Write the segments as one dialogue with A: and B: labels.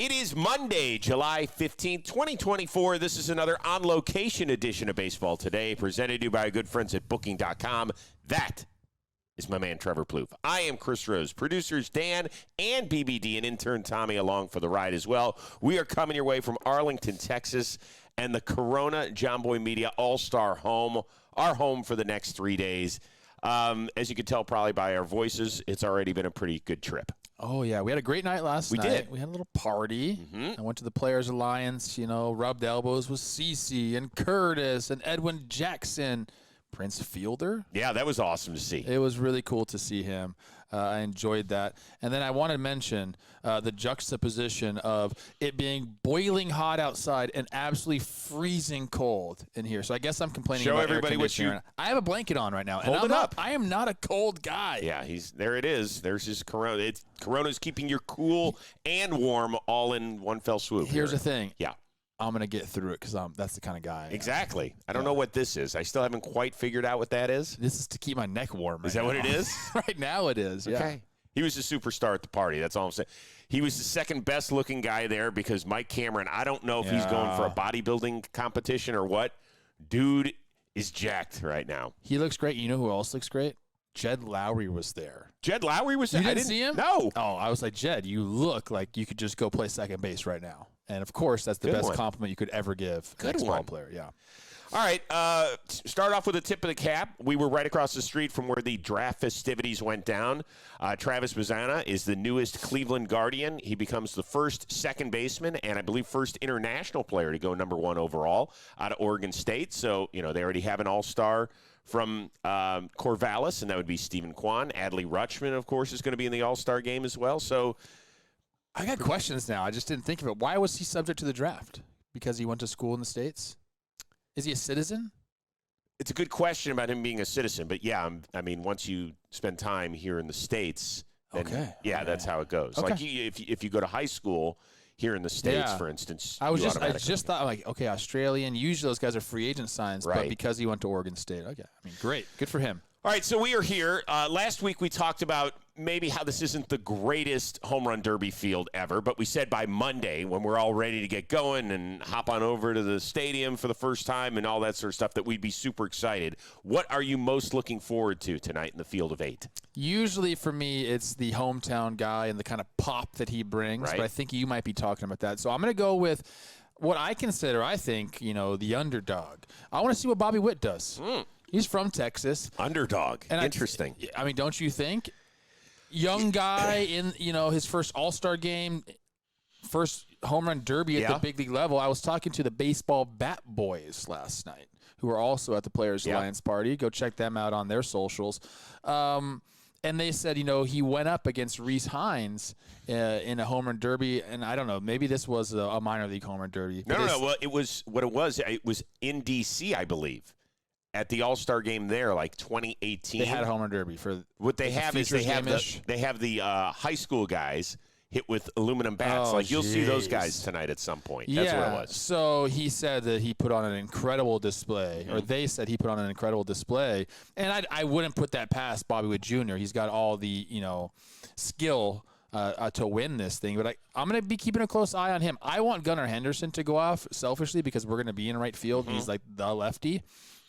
A: It is Monday, July 15th, 2024. This is another on-location edition of Baseball Today, presented to you by our good friends at Booking.com. That is my man, Trevor Plouffe. I am Chris Rose. Producers Dan and BBD and intern Tommy along for the ride as well. We are coming your way from Arlington, Texas, and the Corona John Boy Media All-Star Home, our home for the next 3 days. As you can tell probably by our voices, it's already been a pretty good trip.
B: Oh, yeah. We had a great night last night. We did. We had a little party. I went to the Players Alliance, rubbed elbows with Cece and Curtis and Edwin Jackson. Prince Fielder.
A: Yeah, that was awesome to see.
B: It was really cool to see him. I enjoyed that. And then I want to mention the juxtaposition of it being boiling hot outside and absolutely freezing cold in here. So I guess I'm complaining about
A: everybody what you.
B: I have a blanket on right now.
A: Hold it up.
B: I am not a cold guy.
A: Yeah, there it is. There's his Corona. Corona's keeping you cool and warm all in one fell swoop.
B: Here's the thing.
A: Yeah.
B: I'm going to get through it because that's the kind of guy I am.
A: Exactly. I don't know what this is. I still haven't quite figured out what that is.
B: This is to keep my neck warm.
A: Is that what it is?
B: Right now it is, yeah.
A: Okay. He was a superstar at the party. That's all I'm saying. He was the second best looking guy there because Mike Cameron, I don't know if he's going for a bodybuilding competition or what. Dude is jacked right now.
B: He looks great. You know who else looks great? Jed Lowry was there.
A: Jed Lowry was there?
B: You didn't see him?
A: No.
B: Oh, I was like, Jed, you look like you could just go play second base right now. And, of course, that's the best compliment you could ever give an ex-ball player. Yeah.
A: All right. Start off with a tip of the cap. We were right across the street from where the draft festivities went down. Travis Bazzana is the newest Cleveland Guardian. He becomes the first second baseman and, I believe, first international player to go number one overall out of Oregon State. So, they already have an all-star from Corvallis, and that would be Stephen Kwan. Adley Rutschman, of course, is going to be in the all-star game as well. So
B: I got questions now. I just didn't think of it. Why was he subject to the draft? Because he went to school in the States? Is he a citizen?
A: It's a good question about him being a citizen. But, yeah, once you spend time here in the States, then, that's how it goes.
B: Okay.
A: Like, if you go to high school here in the States, for instance, I
B: just thought, like, okay, Australian. Usually those guys are free agent signs, but because he went to Oregon State. Okay. Great. Good for him.
A: All right, so we are here. Last week we talked about maybe how this isn't the greatest home run derby field ever, but we said by Monday, when we're all ready to get going and hop on over to the stadium for the first time and all that sort of stuff, that we'd be super excited. What are you most looking forward to tonight in the field of 8? Usually
B: for me, it's the hometown guy and the kind of pop that he brings, but I think you might be talking about that. So I'm going to go with what I think, the underdog. I want to see what Bobby Witt does. He's from Texas.
A: Underdog. And interesting.
B: Don't you think? Young guy in, his first All-Star game, first home run derby at the big league level. I was talking to the baseball bat boys last night, who are also at the Players Alliance party. Go check them out on their socials. And they said, he went up against Reese Hines in a home run derby. And I don't know, maybe this was a minor league home run derby.
A: No. Well, it was in D.C., I believe. At the All-Star game there, like 2018.
B: They had a home run derby for
A: what they have is they have the high school guys hit with aluminum bats. You'll see those guys tonight at some point. That's what it was.
B: So he said that he put on an incredible display, or they said he put on an incredible display. And I wouldn't put that past Bobby Witt Jr. He's got all the skill to win this thing, but I'm going to be keeping a close eye on him. I want Gunnar Henderson to go off selfishly because we're going to be in right field. He's like the lefty.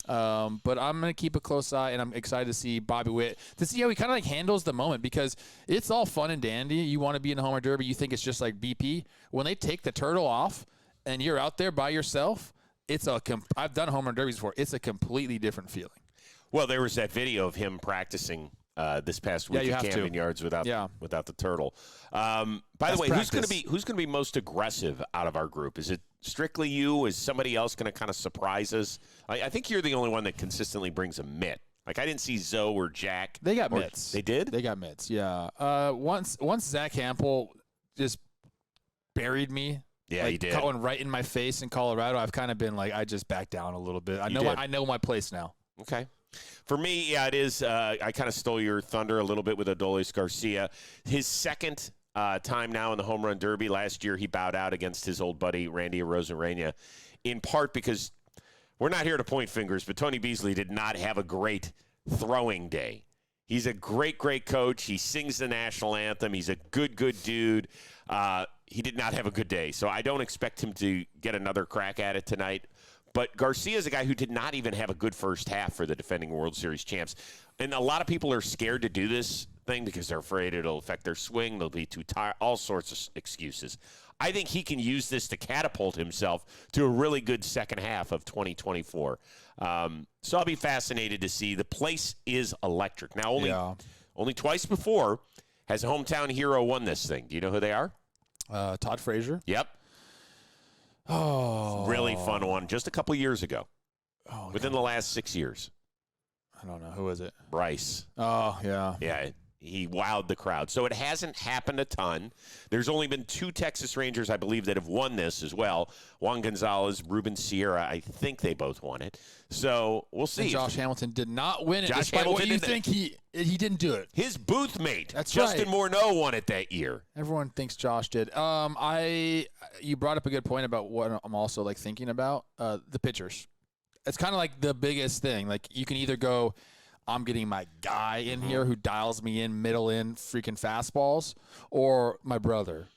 B: But I'm going to keep a close eye, and I'm excited to see Bobby Witt, to see how he kind of handles the moment, because it's all fun and dandy. You want to be in a home run derby. You think it's just like BP. When they take the turtle off and you're out there by yourself, I've done home run derbies before. It's a completely different feeling.
A: Well, there was that video of him practicing this past week at Camden Yards without the turtle. By the way, who's going to be most aggressive out of our group? Is it strictly you? Is somebody else going to kind of surprise us? I think you're the only one that consistently brings a mitt. Like, I didn't see Zoe or Jack.
B: They got mitts.
A: They did?
B: They got mitts, yeah. Once Zach Hampel just buried me.
A: Yeah, he did.
B: Going right in my face in Colorado, I've kind of been like, I just backed down a little bit. I know my place now.
A: Okay. For me, it is. I kind of stole your thunder a little bit with Adolis Garcia. His second time now in the home run derby. Last year, he bowed out against his old buddy, Randy Arozarena, in part because we're not here to point fingers, but Tony Beasley did not have a great throwing day. He's a great, great coach. He sings the national anthem. He's a good, good dude. he did not have a good day. So I don't expect him to get another crack at it tonight. But Garcia is a guy who did not even have a good first half for the defending World Series champs. And a lot of people are scared to do this thing because they're afraid it'll affect their swing. They'll be too tired, all sorts of excuses. I think he can use this to catapult himself to a really good second half of 2024. So I'll be fascinated to see. The place is electric. Now, only twice before has a hometown hero won this thing. Do you know who they are?
B: Todd Frazier.
A: Yep.
B: Oh.
A: Really fun one just a couple years ago. Within the last 6 years.
B: I don't know. Who is it?
A: Bryce.
B: Oh, yeah.
A: Yeah, he wowed the crowd. So it hasn't happened a ton. There's only been 2 Texas Rangers, I believe, that have won this as well. Juan Gonzalez, Ruben Sierra. I think they both won it. So we'll see.
B: And Josh Hamilton did not win it.
A: Josh
B: despite
A: Hamilton
B: what you think he didn't do it.
A: His booth mate,
B: That's
A: Justin
B: right.
A: Morneau, won it that year.
B: Everyone thinks Josh did. You brought up a good point about what I'm also like thinking about the pitchers. It's kind of like the biggest thing. Like you can either go, I'm getting my guy in here who dials me in, middle in freaking fastballs, or my brother,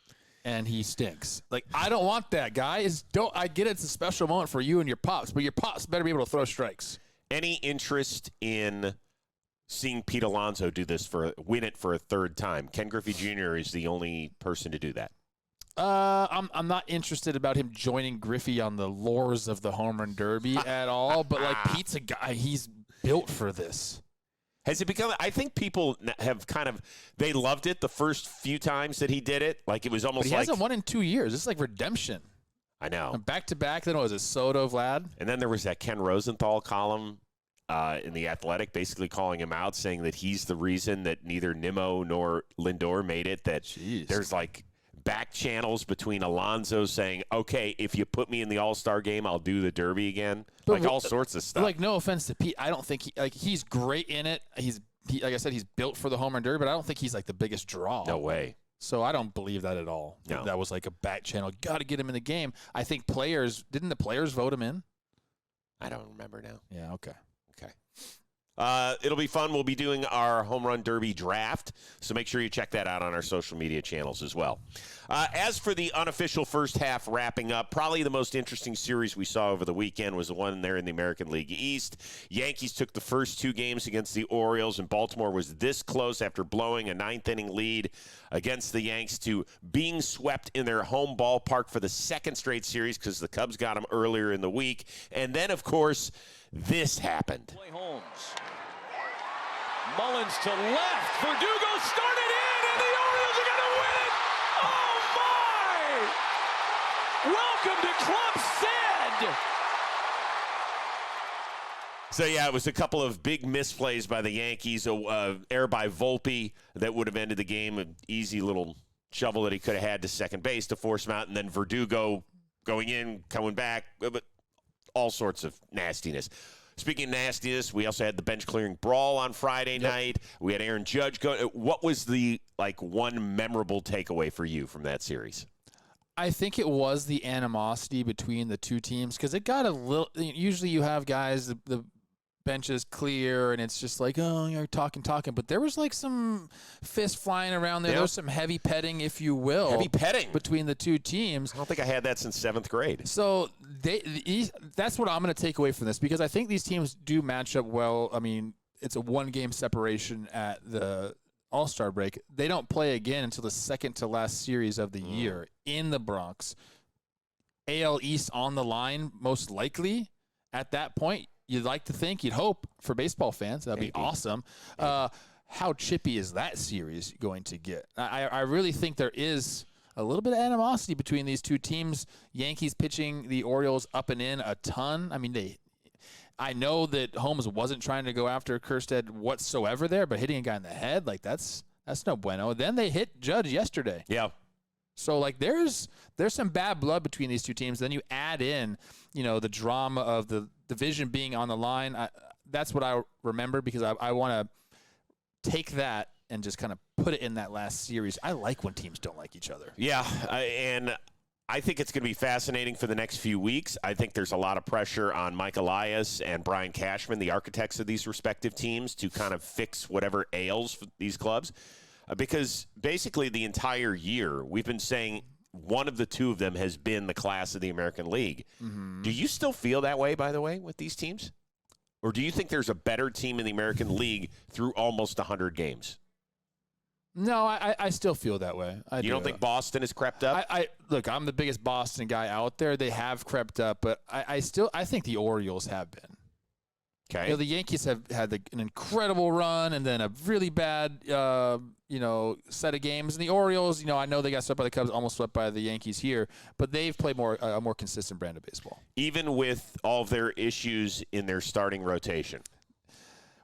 B: and he stinks. Like, I don't want that, guys. I get it's a special moment for you and your pops, but your pops better be able to throw strikes.
A: Any interest in seeing Pete Alonso do this win it for a third time? Ken Griffey Jr. is the only person to do that.
B: I'm not interested about him joining Griffey on the lures of the home run derby at all, but like Pete's a guy, he's built for this.
A: Has it become? I think people have they loved it the first few times that he did it. Like it was almost
B: but he hasn't won in 2 years. It's like redemption.
A: I know.
B: Back to back. Then was it Soto, Vlad?
A: And then there was that Ken Rosenthal column in The Athletic, basically calling him out, saying that he's the reason that neither Nimmo nor Lindor made it. That there's like back channels between Alonso saying, okay, if you put me in the All-Star game, I'll do the Derby again. But all sorts of stuff.
B: Like, no offense to Pete, I don't think he's great in it. Like I said, he's built for the home run derby, but I don't think he's like the biggest draw.
A: No way.
B: So I don't believe that at all.
A: No.
B: That was like a back channel. Got to get him in the game. I think didn't the players vote him in?
A: I don't remember now.
B: Yeah, okay.
A: It'll be fun. We'll be doing our home run derby draft, so make sure you check that out on our social media channels as well. As for the unofficial first half wrapping up, probably the most interesting series we saw over the weekend was the one there in the American League East. Yankees took the first 2 games against the Orioles, and Baltimore was this close after blowing a 9th-inning lead against the Yanks to being swept in their home ballpark for the second straight series because the Cubs got them earlier in the week. And then, of course, this happened.
C: Holmes. Mullins to left. Verdugo started in, and the Orioles are going to win it. Oh, my! Welcome to Club Sid.
A: So, yeah, it was a couple of big misplays by the Yankees. Error by Volpe that would have ended the game. An easy little shovel that he could have had to second base to force him out. And then Verdugo going in, coming back. But all sorts of nastiness. Speaking of nastiness, we also had the bench-clearing brawl on Friday night. We had Aaron Judge go. What was the one memorable takeaway for you from that series?
B: I think it was the animosity between the two teams because it got a little. Usually, you have guys the bench is clear and it's just like, oh, you're talking, but there was like some fist flying around there. Yep. There was some heavy petting, if you will, between the two teams.
A: I don't think I had that since 7th grade.
B: So that's what I'm going to take away from this because I think these teams do match up well. I mean, it's a 1-game separation at the All-Star break. They don't play again until the second to last series of the year in the Bronx. AL East on the line, most likely at that point. You'd like to think, you'd hope for baseball fans. That'd be awesome. How chippy is that series going to get? I really think there is a little bit of animosity between these two teams. Yankees pitching the Orioles up and in a ton. I mean, I know that Holmes wasn't trying to go after Kjerstad whatsoever there, but hitting a guy in the head, like that's no bueno. Then they hit Judge yesterday.
A: Yeah.
B: So, like, there's some bad blood between these two teams. Then you add in, the drama of the division being on the line. That's what I remember because I want to take that and just kind of put it in that last series. I like when teams don't like each other.
A: Yeah, and I think it's going to be fascinating for the next few weeks. I think there's a lot of pressure on Mike Elias and Brian Cashman, the architects of these respective teams, to kind of fix whatever ails these clubs. Because basically the entire year we've been saying one of the two of them has been the class of the American League. Mm-hmm. Do you still feel that way, by the way, with these teams? Or do you think there's a better team in the American League through almost 100 games?
B: No, I still feel that way.
A: You don't think Boston has crept up?
B: Look, I'm the biggest Boston guy out there. They have crept up, but I think the Orioles have been.
A: Okay.
B: You know, the Yankees have had an incredible run and then a really bad, set of games. And the Orioles, I know they got swept by the Cubs, almost swept by the Yankees here, but they've played a more consistent brand of baseball.
A: Even with all of their issues in their starting rotation.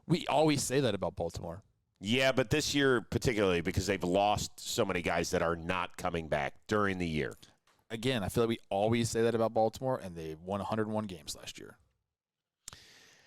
B: We always say that about Baltimore.
A: Yeah, but this year particularly because they've lost so many guys that are not coming back during the year.
B: Again, I feel like we always say that about Baltimore, and they won 101 games last year.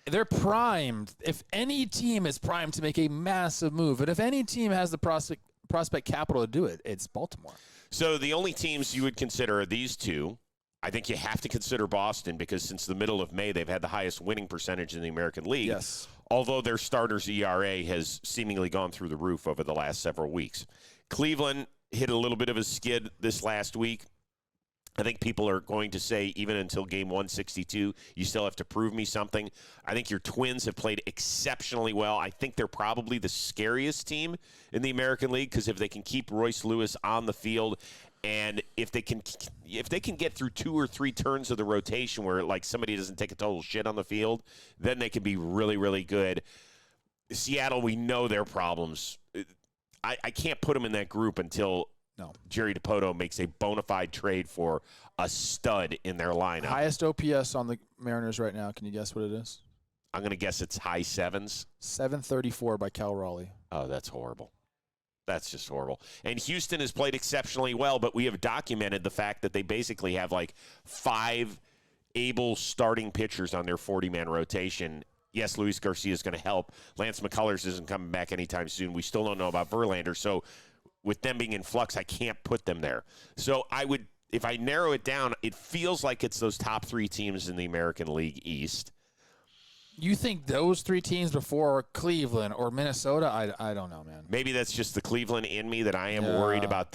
B: They're primed. If any team is primed to make a massive move, and if any team has the prospect capital to do it, it's Baltimore.
A: So the only teams you would consider are these two. I think you have to consider Boston because since the middle of May, they've had the highest winning percentage in the American League.
B: Yes.
A: Although their starters' ERA has seemingly gone through the roof over the last several weeks. Cleveland hit a little bit of a skid this last week. I think people are going to say even until game 162, you still have to prove me something. I think your Twins have played exceptionally well. I think they're probably the scariest team in the American League because if they can keep Royce Lewis on the field and if they can get through 2 or 3 turns of the rotation where like somebody doesn't take a total shit on the field, then they can be really, really good. Seattle, we know their problems. I can't put them in that group until Jerry Dipoto makes a bona fide trade for a stud in their lineup.
B: Highest OPS on the Mariners right now. Can you guess what it is?
A: I'm going to guess it's high 7s.
B: 734 by Cal Raleigh.
A: Oh, that's horrible. That's just horrible. And Houston has played exceptionally well, but we have documented the fact that they basically have like 5 able starting pitchers on their 40-man rotation. Yes, Luis Garcia is going to help. Lance McCullers isn't coming back anytime soon. We still don't know about Verlander. So with them being in flux, I can't put them there. So if I narrow it down, it feels like it's those top 3 teams in the American League East.
B: You think those 3 teams before Cleveland or Minnesota? I don't know, man.
A: Maybe that's just the Cleveland in me that I am worried about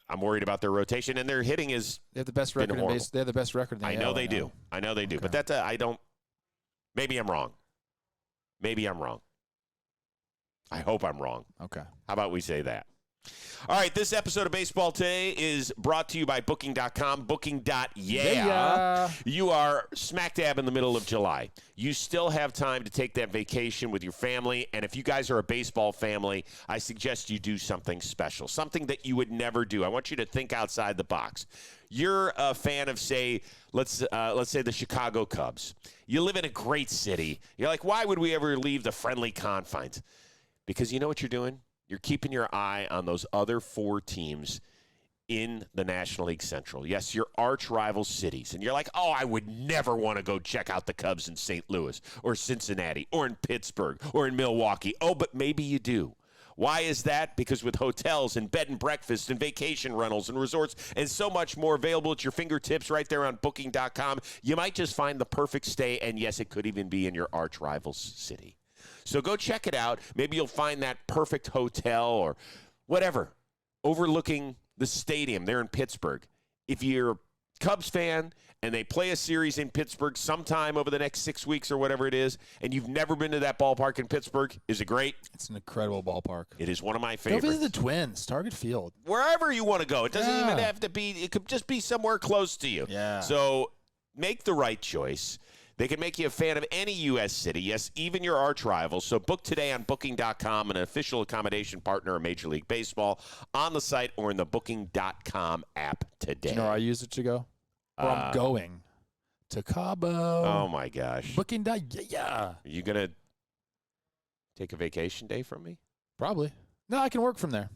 A: I'm worried about their rotation, and their hitting is.
B: They have the best record in base. They have the best record in the
A: I know they do. I know they do. Okay. But I don't. Maybe I'm wrong. Maybe I'm wrong. I hope I'm wrong.
B: Okay.
A: How about we say that? All right, this episode of Baseball Today is brought to you by Booking.com. Booking.yeah. You are smack dab in the middle of July. You still have time to take that vacation with your family, and if you guys are a baseball family, I suggest you do something special, something that you would never do. I want you to think outside the box. You're a fan of, say, let's say the Chicago Cubs. You live in a great city. You're like, why would we ever leave the friendly confines? Because you know what you're doing? You're keeping your eye on those other 4 teams in the National League Central. Yes, your arch rival cities. And you're like, oh, I would never want to go check out the Cubs in St. Louis or Cincinnati or in Pittsburgh or in Milwaukee. Oh, but maybe you do. Why is that? Because with hotels and bed and breakfast and vacation rentals and resorts and so much more available at your fingertips right there on Booking.com, you might just find the perfect stay. And yes, it could even be in your arch rival's city. So go check it out. Maybe you'll find that perfect hotel or whatever overlooking the stadium there in Pittsburgh. If you're a Cubs fan and they play a series in Pittsburgh sometime over the next 6 weeks or whatever it is, and you've never been to that ballpark in Pittsburgh, is it great?
B: It's an incredible ballpark.
A: It is one of my favorites.
B: Go visit the Twins, Target Field.
A: Wherever you want to go. It doesn't even have to be, it could just be somewhere close to you.
B: Yeah.
A: So make the right choice. They can make you a fan of any U.S. city, yes, even your arch rivals. So book today on Booking.com, an official accommodation partner of Major League Baseball, on the site or in the Booking.com app today.
B: Do you know where I use it to go? Where I'm going to Cabo.
A: Oh, my gosh.
B: Booking.yeah.
A: Are you going to take a vacation day from me?
B: Probably. No, I can work from there.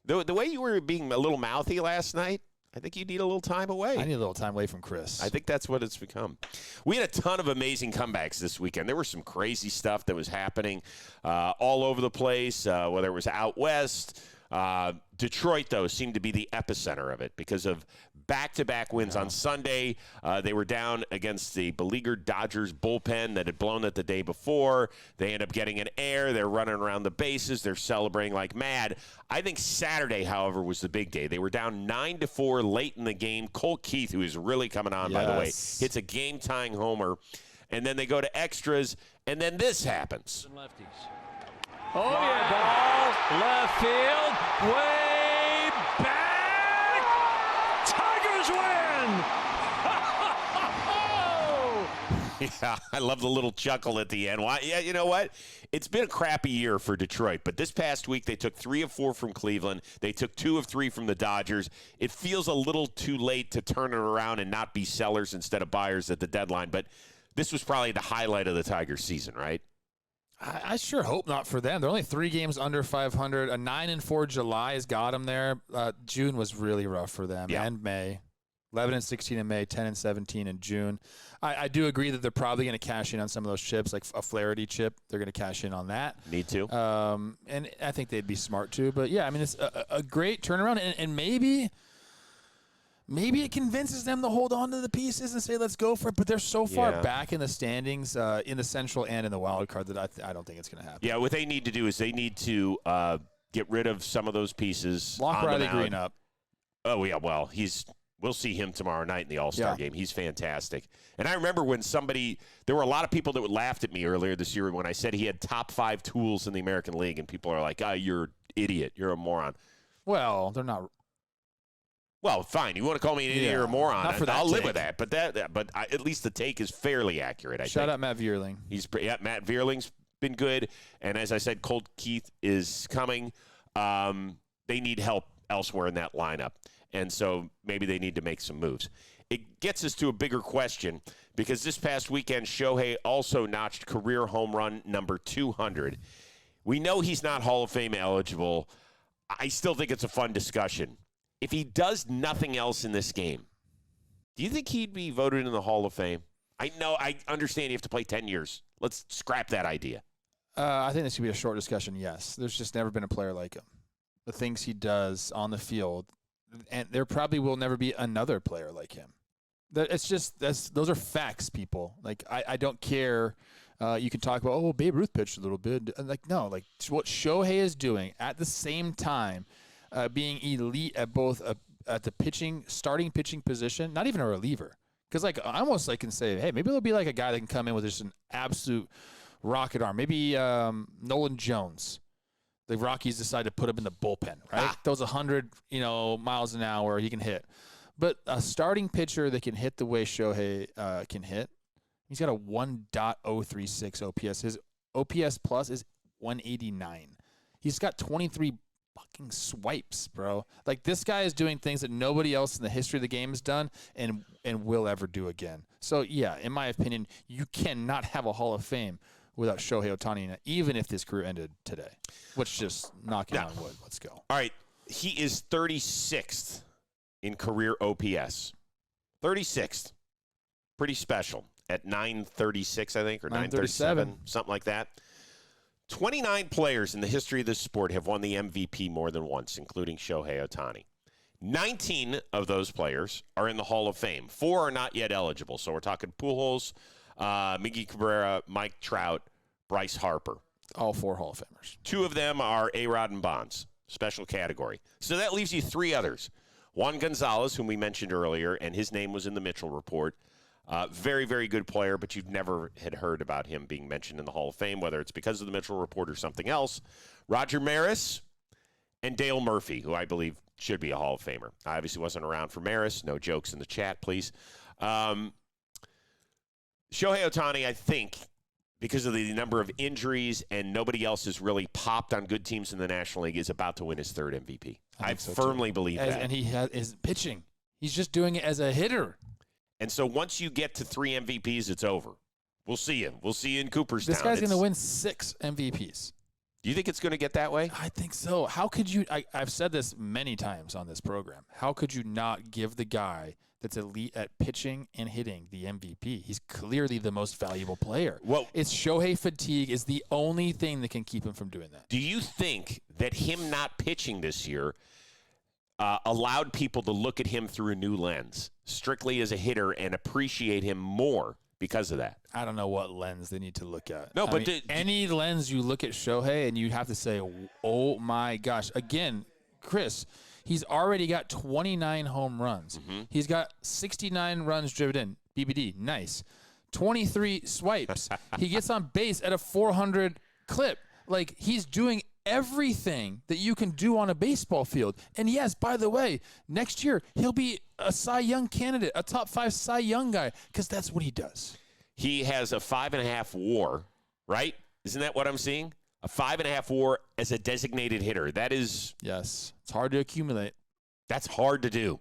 A: The way you were being a little mouthy last night, I think you need a little time away.
B: I need a little time away from Chris.
A: I think that's what it's become. We had a ton of amazing comebacks this weekend. There was some crazy stuff that was happening all over the place, whether it was out west. Detroit, though, seemed to be the epicenter of it because of back-to-back wins. On Sunday, they were down against the beleaguered Dodgers bullpen that had blown it the day before. They end up getting an error. They're running around the bases. They're celebrating like mad. I think Saturday, however, was the big day. They were down 9-4 late in the game. Colt Keith, who is really coming on, by the way, hits a game-tying homer. And then they go to extras, and then this happens.
C: Oh, yeah, ball, left field, way back. Tigers win!
A: Yeah, I love the little chuckle at the end. Why? Yeah, you know what? It's been a crappy year for Detroit, but this past week they took 3 of 4 from Cleveland. They took 2 of 3 from the Dodgers. It feels a little too late to turn it around and not be sellers instead of buyers at the deadline, but this was probably the highlight of the Tigers season, right?
B: I sure hope not for them. They're only 3 games under 500. A 9-4 July has got them there. June was really rough for them, and May. 11-16 in May, 10-17 in June. I do agree that they're probably going to cash in on some of those chips, like a Flaherty chip. They're going to cash in on that.
A: Need to.
B: And I think they'd be smart too. But, yeah, I mean, it's a great turnaround. And maybe it convinces them to hold on to the pieces and say, let's go for it. But they're so far back in the standings, in the Central and in the wild card, that I don't think it's going to happen.
A: Yeah, what they need to do is they need to get rid of some of those pieces.
B: Lock Riley Green up.
A: Oh, yeah, well, we'll see him tomorrow night in the All-Star game. He's fantastic. And I remember when there were a lot of people that laughed at me earlier this year when I said he had top 5 tools in the American League, and people are like, you're an idiot. You're a moron.
B: Well, they're not.
A: Well, fine. You want to call me an idiot or a moron?
B: Not for that
A: I'll
B: take.
A: live with that. But at least the take is fairly accurate, I think.
B: Shout out Matt Vierling.
A: Matt Vierling's been good. And as I said, Colt Keith is coming. They need help elsewhere in that lineup. And so maybe they need to make some moves. It gets us to a bigger question because this past weekend, Shohei also notched career home run number 200. We know he's not Hall of Fame eligible. I still think it's a fun discussion. If he does nothing else in this game, do you think he'd be voted in the Hall of Fame? I know, I understand you have to play 10 years. Let's scrap that idea.
B: I think this should be a short discussion, yes. There's just never been a player like him. The things he does on the field, and there probably will never be another player like him. Those are facts, people. Like, I don't care. You can talk about, Babe Ruth pitched a little bit. Like, no, like what Shohei is doing at the same time, being elite at both at the starting pitching position, not even a reliever. Because like I almost like can say, hey, maybe there'll be like a guy that can come in with just an absolute rocket arm. Maybe Nolan Jones. The Rockies decide to put him in the bullpen, right? Those 100, miles an hour he can hit. But a starting pitcher that can hit the way Shohei can hit, he's got a 1.036 OPS. His OPS plus is 189. He's got 23 fucking swipes, bro. Like, this guy is doing things that nobody else in the history of the game has done and will ever do again. So, yeah, in my opinion, you cannot have a Hall of Fame without Shohei Ohtani, even if this career ended today. Which, just knocking on wood. Let's go.
A: All right. He is 36th in career OPS. 36th. Pretty special. At 936, I think, or 937, something like that. 29 players in the history of this sport have won the MVP more than once, including Shohei Ohtani. 19 of those players are in the Hall of Fame. 4 are not yet eligible. So we're talking Pujols, Miggy Cabrera, Mike Trout, Bryce Harper.
B: All 4 Hall of Famers. 2
A: of them are A-Rod and Bonds, special category. So that leaves you 3 others. Juan Gonzalez, whom we mentioned earlier, and his name was in the Mitchell report. Very, very good player, but you've never had heard about him being mentioned in the Hall of Fame, whether it's because of the Mitchell report or something else. Roger Maris and Dale Murphy, who I believe should be a Hall of Famer. I obviously wasn't around for Maris. No jokes in the chat, please. Shohei Ohtani, I think, because of the number of injuries and nobody else has really popped on good teams in the National League, is about to win his 3rd MVP. I firmly believe that.
B: And he is pitching. He's just doing it as a hitter.
A: And so once you get to 3 MVPs, it's over. We'll see you. We'll see you in Cooperstown.
B: This guy's going to win 6 MVPs.
A: Do you think it's going to get that way?
B: I think so. How could you I've said this many times on this program. How could you not give the guy that's elite at pitching and hitting the MVP? He's clearly the most valuable player.
A: Well,
B: it's Shohei fatigue is the only thing that can keep him from doing that.
A: Do you think that him not pitching this year allowed people to look at him through a new lens, strictly as a hitter, and appreciate him more because of that.
B: I don't know what lens they need to look at.
A: No, but
B: any lens you look at Shohei and you have to say, oh my gosh. Again, Chris, he's already got 29 home runs.
A: Mm-hmm.
B: He's got 69 runs driven in. BBD, nice. 23 swipes. He gets on base at a 400 clip. Like, he's doing everything that you can do on a baseball field. And yes, by the way, next year he'll be a Cy Young candidate, a top 5 Cy Young guy, because that's what he does.
A: He has a 5.5 WAR, right? Isn't that what I'm seeing? A 5.5 WAR as a designated hitter. That is...
B: Yes. It's hard to accumulate.
A: That's hard to do.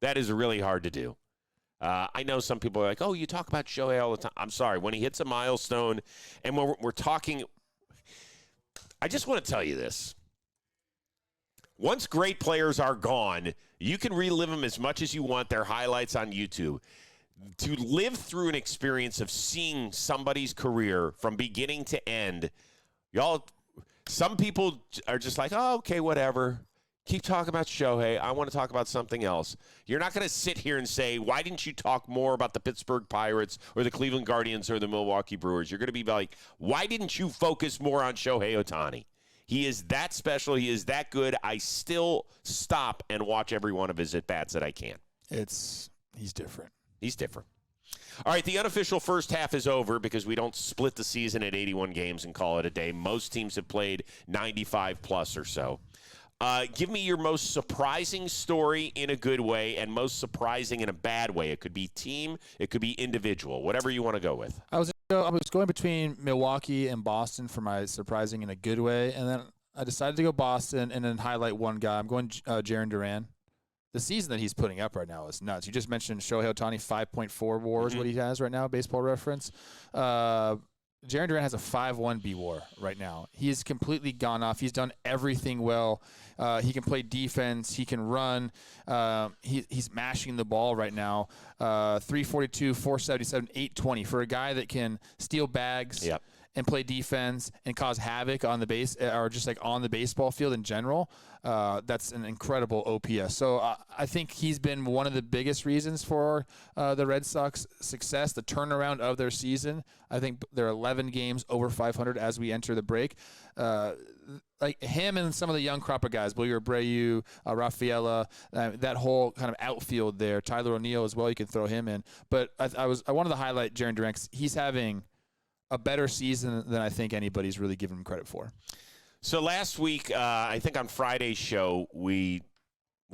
A: That is really hard to do. I know some people are like, oh, you talk about Shohei all the time. I'm sorry. When he hits a milestone, and when we're talking... I just want to tell you this. Once great players are gone, you can relive them as much as you want, their highlights on YouTube. To live through an experience of seeing somebody's career from beginning to end, some people are just like, oh, okay, whatever. Keep talking about Shohei. I want to talk about something else. You're not going to sit here and say, why didn't you talk more about the Pittsburgh Pirates or the Cleveland Guardians or the Milwaukee Brewers? You're going to be like, why didn't you focus more on Shohei Ohtani? He is that special. He is that good. I still stop and watch every one of his at-bats that I can.
B: He's different.
A: He's different. All right, the unofficial first half is over because we don't split the season at 81 games and call it a day. Most teams have played 95 plus or so. Give me your most surprising story in a good way and most surprising in a bad way. It could be team, it could be individual, whatever you want to go with.
B: I was going between Milwaukee and Boston for my surprising in a good way, and then I decided to go Boston and then highlight one guy. I'm going Jarren Duran. The season that he's putting up right now is nuts. You just mentioned Shohei Ohtani, 5.4 WAR is what he has right now, Baseball Reference. Jarren Duran has a 5.1 B WAR right now. He's completely gone off. He's done everything well. He can play defense. He can run. He's mashing the ball right now. 342, 477, 820 for a guy that can steal bags and play defense and cause havoc on the base or just like on the baseball field in general. That's an incredible OPS. So I think he's been one of the biggest reasons for the Red Sox success, the turnaround of their season. I think they're 11 games over 500 as we enter the break. Like him and some of the young crop of guys, Wilyer Abreu, Rafaela, that whole kind of outfield there, Tyler O'Neill as well, you can throw him in. But I wanted to highlight Jarren Duran 'cause he's having a better season than I think anybody's really given him credit for.
A: So last week, I think on Friday's show, we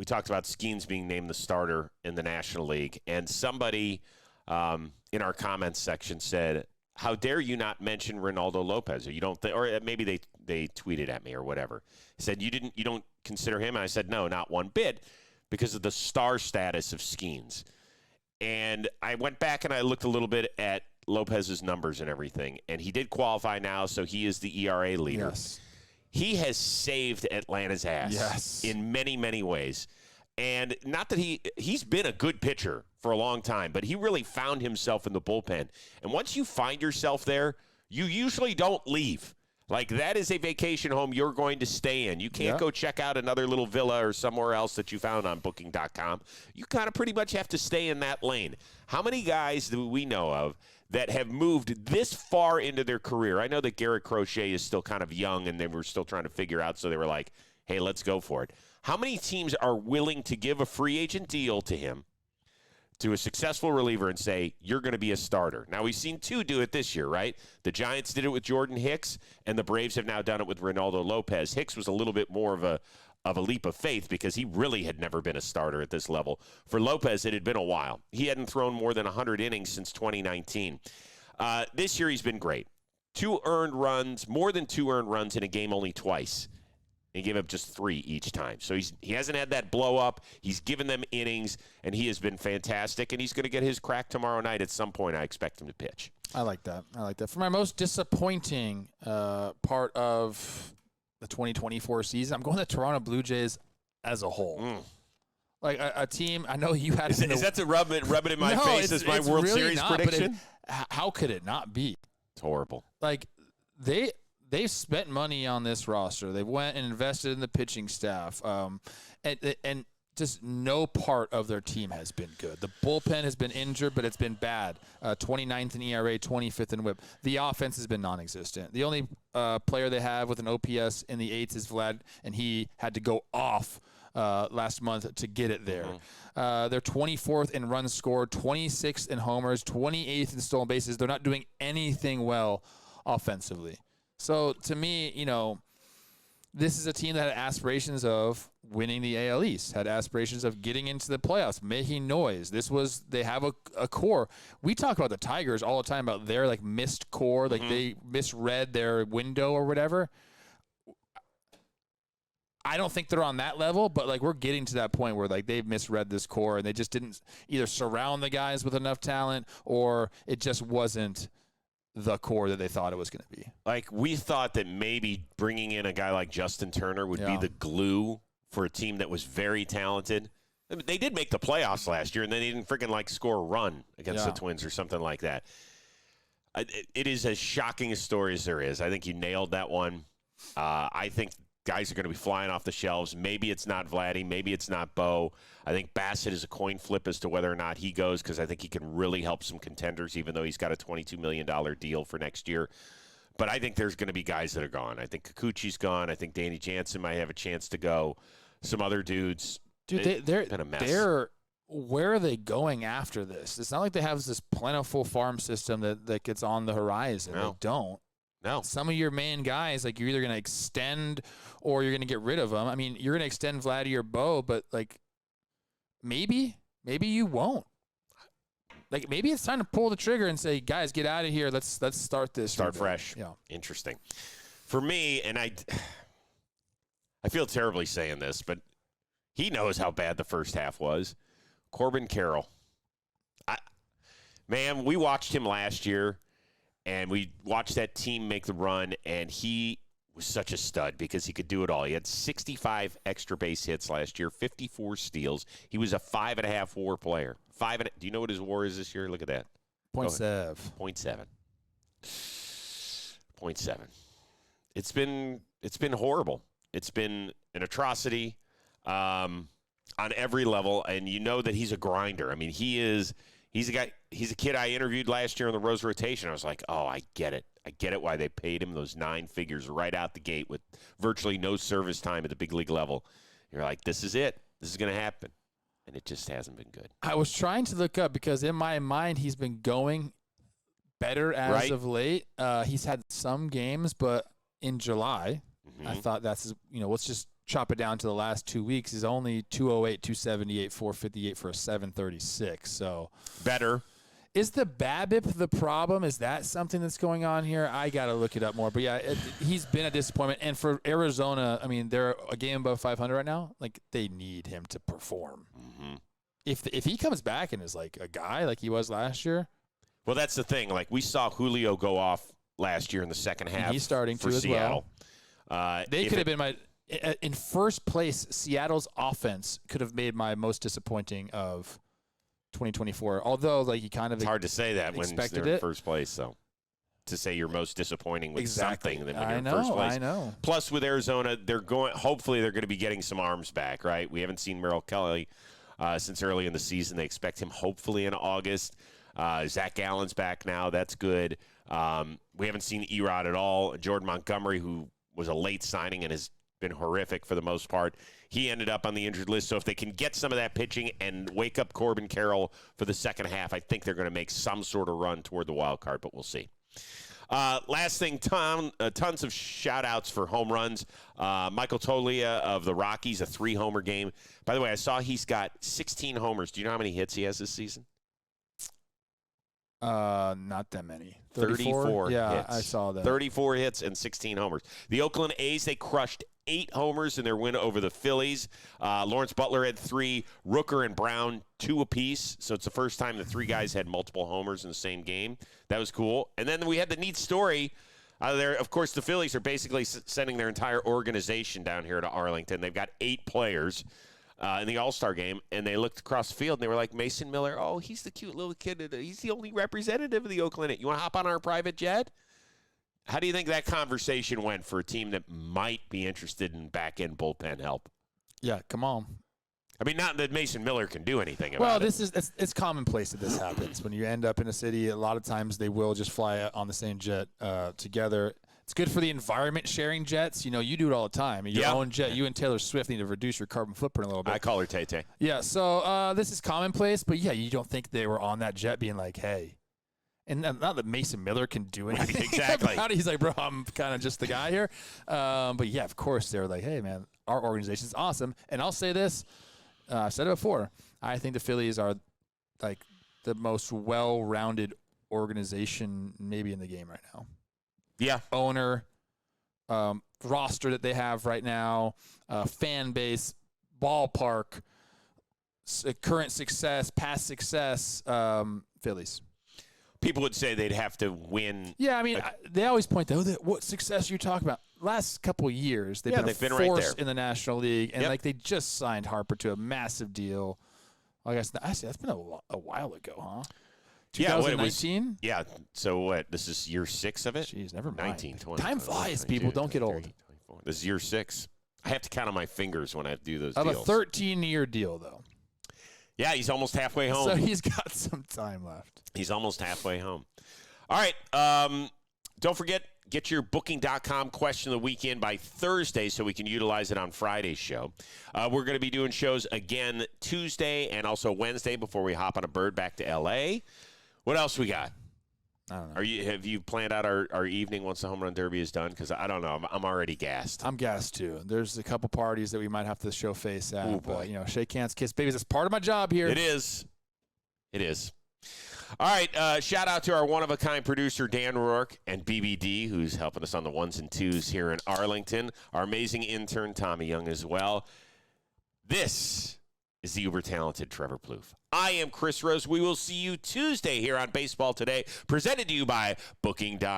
A: talked about Skeens being named the starter in the National League, and somebody in our comments section said, "How dare you not mention Reynaldo Lopez?" Or you don't, or maybe they tweeted at me or whatever. Said you don't consider him, and I said no, not one bit, because of the star status of Skeens. And I went back and I looked a little bit at Lopez's numbers and everything, and he did qualify now, so he is the ERA leader.
B: Yes.
A: He has saved Atlanta's ass in many, many ways. And not that he's been a good pitcher for a long time, but he really found himself in the bullpen. And once you find yourself there, you usually don't leave. Like, that is a vacation home you're going to stay in. You can't go check out another little villa or somewhere else that you found on Booking.com. You kind of pretty much have to stay in that lane. How many guys do we know of that have moved this far into their career? I know that Garrett Crochet is still kind of young, and they were still trying to figure out, so they were like, hey, let's go for it. How many teams are willing to give a free agent deal to him, to a successful reliever, and say, you're going to be a starter? Now, we've seen two do it this year, right? The Giants did it with Jordan Hicks, and the Braves have now done it with Reynaldo Lopez. Hicks was a little bit more of a leap of faith because he really had never been a starter at this level. For Lopez, it had been a while. He hadn't thrown more than 100 innings since 2019. This year, he's been great. More than two earned runs in a game only twice. He gave up just 3 each time. So he hasn't had that blow up. He's given them innings, and he has been fantastic. And he's going to get his crack tomorrow night at some point. I expect him to pitch.
B: I like that. For my most disappointing part of the 2024 season, I'm going to the Toronto Blue Jays as a whole. Like a team, I know you had.
A: Is that to rub it in my face as my World
B: really
A: Series
B: not,
A: prediction?
B: How could it not be?
A: It's horrible.
B: Like They've spent money on this roster. They went and invested in the pitching staff. And just no part of their team has been good. The bullpen has been injured, but it's been bad. 29th in ERA, 25th in WHIP. The offense has been non-existent. The only player they have with an OPS in the 8s is Vlad, and he had to go off last month to get it there. They're 24th in runs scored, 26th in homers, 28th in stolen bases. They're not doing anything well offensively. So to me, this is a team that had aspirations of winning the AL East, had aspirations of getting into the playoffs, making noise. They have a core. We talk about the Tigers all the time about their missed core, they misread their window or whatever. I don't think they're on that level, but we're getting to that point where they've misread this core and they just didn't either surround the guys with enough talent or it just wasn't the core that they thought it was going to be.
A: We thought that maybe bringing in a guy like Justin Turner would be the glue for a team that was very talented. I mean, they did make the playoffs last year, and then they didn't freaking score a run against the Twins or something like that. It is as shocking a story as there is. I think you nailed that one. I think guys are going to be flying off the shelves. Maybe it's not Vladdy. Maybe it's not Bo. I think Bassett is a coin flip as to whether or not he goes because I think he can really help some contenders, even though he's got a $22 million deal for next year. But I think there's going to be guys that are gone. I think Kikuchi's gone. I think Danny Jansen might have a chance to go. Some other dudes.
B: Dude, they're
A: been a mess.
B: Where are they going after this? It's not like they have this plentiful farm system that gets on the horizon.
A: No.
B: They don't.
A: No.
B: Some of your main guys, you're either going to extend or you're going to get rid of them. I mean, you're going to extend Vladdy or Bo, but maybe you won't. Maybe it's time to pull the trigger and say, guys, get out of here. Let's start this.
A: Start fresh.
B: Yeah.
A: Interesting. For me, and I feel terribly saying this, but he knows how bad the first half was. Corbin Carroll. Man, we watched him last year. And we watched that team make the run, and he was such a stud because he could do it all. He had 65 extra base hits last year, 54 steals. He was a 5.5 WAR player. Do you know what his WAR is this year? Look at that.
B: 0.7.
A: 0.7. It's been horrible. It's been an atrocity on every level, and you know that he's a grinder. I mean, he's a guy. He's a kid I interviewed last year on the Rose rotation. I was like, oh, I get it. I get it why they paid him those 9 figures right out the gate with virtually no service time at the big league level. You're like, this is it. This is going to happen. And it just hasn't been good.
B: I was trying to look up because in my mind he's been going better as of late. He's had some games, but in July, I thought that's, let's just chop it down to the last 2 weeks. He's only 208, 278, 458 for a 736. So
A: better.
B: Is the BABIP the problem? Is that something that's going on here? I got to look it up more. But, yeah, he's been a disappointment. And for Arizona, I mean, they're a game above 500 right now. They need him to perform. Mm-hmm. If he comes back and is a guy like he was last year.
A: Well, that's the thing. We saw Julio go off last year in the second half.
B: And he's starting
A: for
B: to
A: Seattle.
B: As well. They could have been my – in first place, Seattle's offense could have made my most disappointing of 2024. Although, you kind of
A: it's hard to say that when they're in first place. So to say you're most disappointing with something than when you're in first place.
B: I know.
A: Plus, with Arizona, hopefully they're going to be getting some arms back, right? We haven't seen Merrill Kelly since early in the season. They expect him hopefully in August. Zach Gallen's back now. That's good. We haven't seen Erod at all. Jordan Montgomery, who was a late signing and has been horrific for the most part. He ended up on the injured list. So if they can get some of that pitching and wake up Corbin Carroll for the second half, I think they're going to make some sort of run toward the wild card, but we'll see. Last thing, tons of shout-outs for home runs. Michael Toglia of the Rockies, a 3-homer game. By the way, I saw he's got 16 homers. Do you know how many hits he has this season?
B: Not that many.
A: 34
B: yeah,
A: hits.
B: I saw that.
A: 34 hits and 16 homers. The Oakland A's, they crushed 8 homers in their win over the Phillies. Lawrence Butler had 3. Rooker and Brown 2 apiece. So it's the first time the 3 guys had multiple homers in the same game. That was cool. And then we had the neat story out of there. Of course, the Phillies are basically sending their entire organization down here to Arlington. They've got 8 players in the All-Star game, and they looked across the field, and they were like, Mason Miller, oh, he's the cute little kid. He's the only representative of the Oakland. You want to hop on our private jet? How do you think that conversation went for a team that might be interested in back-end bullpen help?
B: Yeah, come on.
A: I mean, not that Mason Miller can do anything about
B: Well,
A: it.
B: it's commonplace that this happens. When you end up in a city, a lot of times they will just fly on the same jet together. It's good for the environment sharing jets. You know, you do it all the time. Your own jet, you and Taylor Swift need to reduce your carbon footprint a little bit.
A: I call her Tay-Tay.
B: Yeah, so this is commonplace, but yeah, you don't think they were on that jet being like, hey. And not that Mason Miller can do anything
A: exactly.
B: about it. He's like, bro, I'm kind of just the guy here. But yeah, of course, they were like, hey, man, our organization's awesome. And I'll say this. I've said it before. I think the Phillies are like the most well-rounded organization maybe in the game right now.
A: Yeah.
B: Owner, roster that they have right now, fan base, ballpark, current success, past success, Phillies.
A: People would say they'd have to win.
B: Yeah, I mean, they always point to, what success are you talking about? Last couple of years, they've been a
A: been
B: force
A: right there
B: in the National League, and like they just signed Harper to a massive deal. I guess actually that's been a while ago, huh? 2019?
A: Yeah. So what? This is year 6 of it?
B: Jeez, never mind.
A: 19, 20.
B: Time flies, people. Don't get old.
A: 24. This is year 6. I have to count on my fingers when I do those
B: I have
A: deals.
B: a 13-year deal, though.
A: Yeah, he's almost halfway home.
B: So he's got some time left.
A: He's almost halfway home. All right. Don't forget, get your Booking.com question of the week in by Thursday so we can utilize it on Friday's show. We're going to be doing shows again Tuesday and also Wednesday before we hop on a bird back to L.A. What else we got?
B: I don't know.
A: Have you planned out our evening once the home run derby is done? Because I don't know. I'm already gassed.
B: I'm gassed, too. There's a couple parties that we might have to show face at.
A: Ooh, boy.
B: But, shake hands, kiss babies. That's part of my job here.
A: It is. It is. All right, shout out to our one-of-a-kind producer, Dan Rourke, and BBD, who's helping us on the ones and twos here in Arlington. Our amazing intern, Tommy Young, as well. This is the uber-talented Trevor Plouffe. I am Chris Rose. We will see you Tuesday here on Baseball Today, presented to you by Booking.com.